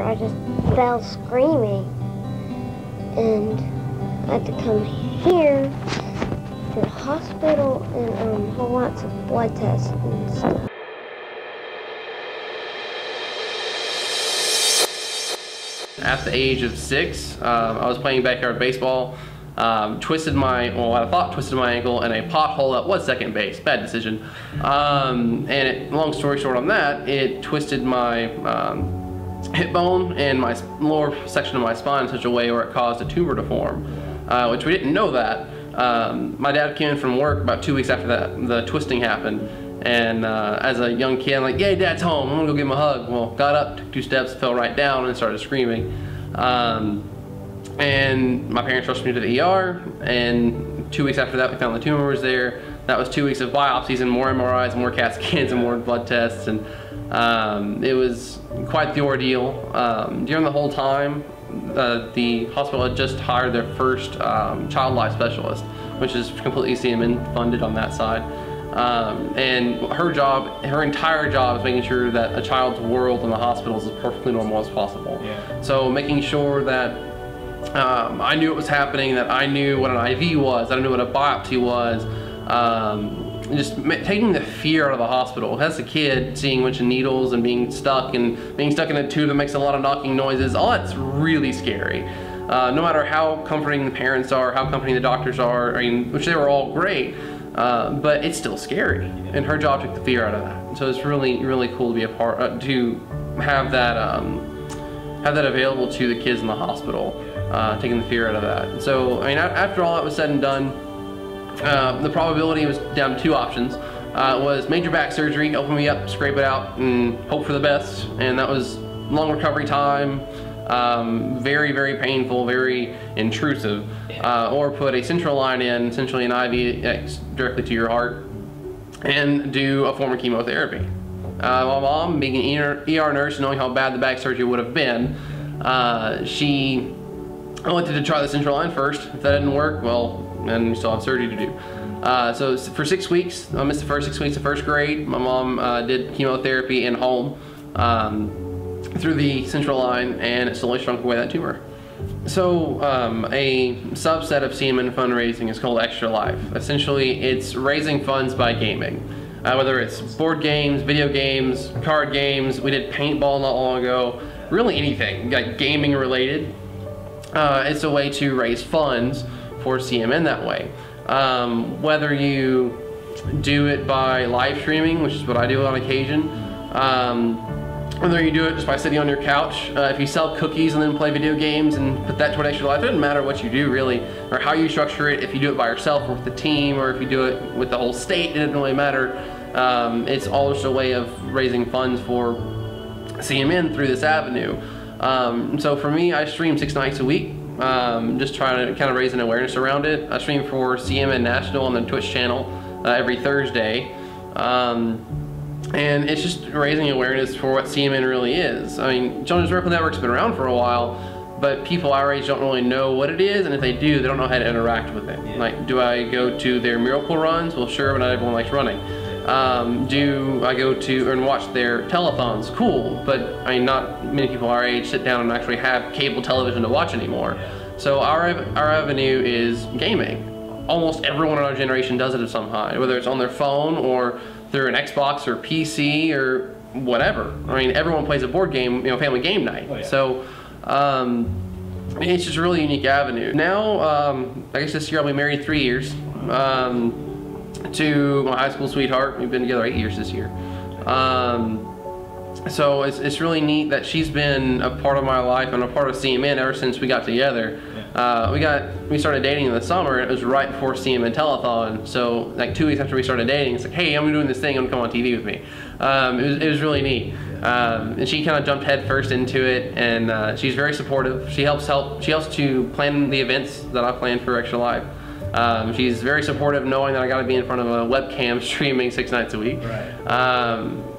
I just fell screaming. And I had to come here to the hospital and hold lots of blood tests and stuff. At the age of 6, I was playing backyard baseball, twisted my, well, what I thought twisted my ankle in a pothole that was second base. Bad decision. And long story short on that, it twisted my hip bone and my lower section of my spine in such a way where it caused a tumor to form, which we didn't know that. My dad came in from work about 2 weeks after that the twisting happened, and as a young kid, I'm like, yay, Dad's home, I'm gonna go give him a hug. Well, got up, took 2 steps, fell right down and started screaming. And my parents rushed me to the ER, and 2 weeks after that we found the tumor was there. That was 2 weeks of biopsies and more MRIs, more CAT scans and more blood tests, and it was quite the ordeal. During the whole time, the hospital had just hired their first child life specialist, which is completely CMN funded on that side. And her entire job is making sure that a child's world in the hospital is as perfectly normal as possible. Yeah. So making sure that I knew what was happening, that I knew what an IV was, that I knew what a biopsy was, just taking the fear out of the hospital. As a kid, seeing a bunch of needles and being stuck in a tube that makes a lot of knocking noises, all that's really scary. No matter how comforting the parents are, how comforting the doctors are, I mean, which they were all great, but it's still scary. And her job took the fear out of that. So it's really, really cool to be a part, to have that available to the kids in the hospital, taking the fear out of that. So, I mean, after all that was said and done, the probability was down to 2 options. It was major back surgery, open me up, scrape it out, and hope for the best. And that was long recovery time, very, very painful, very intrusive. Or put a central line in, essentially an IV directly to your heart, and do a form of chemotherapy. My mom, being an ER nurse, knowing how bad the back surgery would have been, she elected to try the central line first. If that didn't work, well, then we still have surgery to do. So for 6 weeks, I missed the first 6 weeks of first grade. My mom did chemotherapy in home through the central line, and it slowly shrunk away that tumor. So a subset of CMN fundraising is called Extra Life. Essentially, it's raising funds by gaming. Whether it's board games, video games, card games, we did paintball not long ago, really anything like gaming related. It's a way to raise funds for CMN that way. Whether you do it by live streaming, which is what I do on occasion, whether you do it just by sitting on your couch, if you sell cookies and then play video games and put that toward Extra Life, it doesn't matter what you do really, or how you structure it, if you do it by yourself or with the team, or if you do it with the whole state, it doesn't really matter. It's all just a way of raising funds for CMN through this avenue. So for me, I stream 6 nights a week, just trying to kind of raise an awareness around it. I stream for CMN National on the Twitch channel every Thursday. And it's just raising awareness for what CMN really is. I mean, Children's Miracle Network's been around for a while, but people our age don't really know what it is, and if they do, they don't know how to interact with it. Yeah. Like, do I go to their miracle runs? Well, sure, but not everyone likes running. Do I go to and watch their telethons? Cool, but I mean, not many people our age sit down and actually have cable television to watch anymore. So our avenue is gaming. Almost everyone in our generation does it of some kind, whether it's on their phone or through an Xbox or PC or whatever. I mean, everyone plays a board game, you know, family game night. Oh, yeah. So it's just a really unique avenue. Now, I guess this year I'll be married 3 years to my high school sweetheart. We've been together 8 years this year. So it's really neat that she's been a part of my life and a part of CMN ever since we got together. We started dating in the summer. It was right before CMN Telethon. So like 2 weeks after we started dating, it's like, hey, I'm doing this thing. I'm gonna come on TV with me. It was really neat. And she kind of jumped head first into it, and she's very supportive. She helps to plan the events that I plan for Extra Life. She's very supportive, knowing that I got to be in front of a webcam streaming 6 nights a week. Right.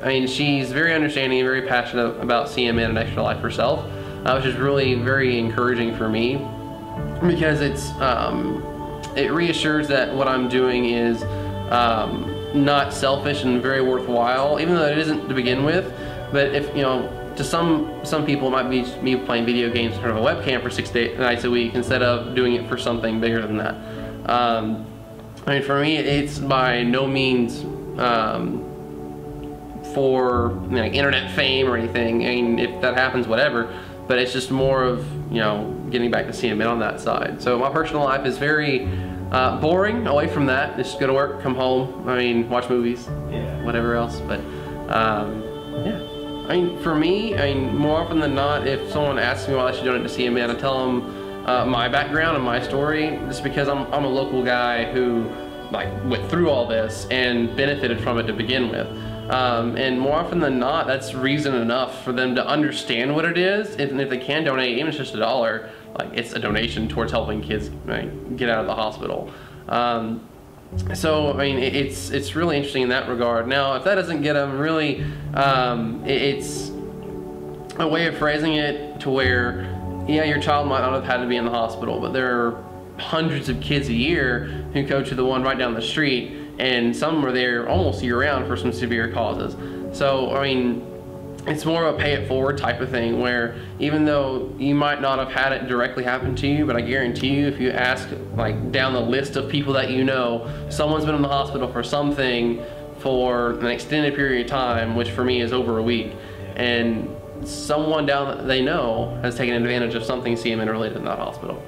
I mean, she's very understanding and very passionate about CMN and Extra Life herself, which is really very encouraging for me, because it reassures that what I'm doing is not selfish and very worthwhile, even though it isn't to begin with. But if, you know, to some people, it might be me playing video games in front of a webcam for 6 nights a week instead of doing it for something bigger than that. I mean, for me, it's by no means for internet fame or anything. I mean, if that happens, whatever. But it's just more of getting back to seeing men on that side. So my personal life is very boring away from that. Just go to work, come home. I mean, watch movies, whatever else. But yeah. I mean, for me, more often than not, if someone asks me why I should donate to see a man, I tell them my background and my story, just because I'm a local guy who went through all this and benefited from it to begin with. And more often than not, that's reason enough for them to understand what it is. And if they can donate, even if it's just $1, it's a donation towards helping kids get out of the hospital. So, I mean, it's really interesting in that regard. Now, if that doesn't get them, really, it's a way of phrasing it to where, yeah, your child might not have had to be in the hospital, but there are hundreds of kids a year who go to the one right down the street, and some are there almost year-round for some severe causes. So, I mean, it's more of a pay it forward type of thing, where even though you might not have had it directly happen to you, but I guarantee you, if you ask down the list of people that you know, someone's been in the hospital for something for an extended period of time, which for me is over a week, and someone down that they know has taken advantage of something CMN related in that hospital.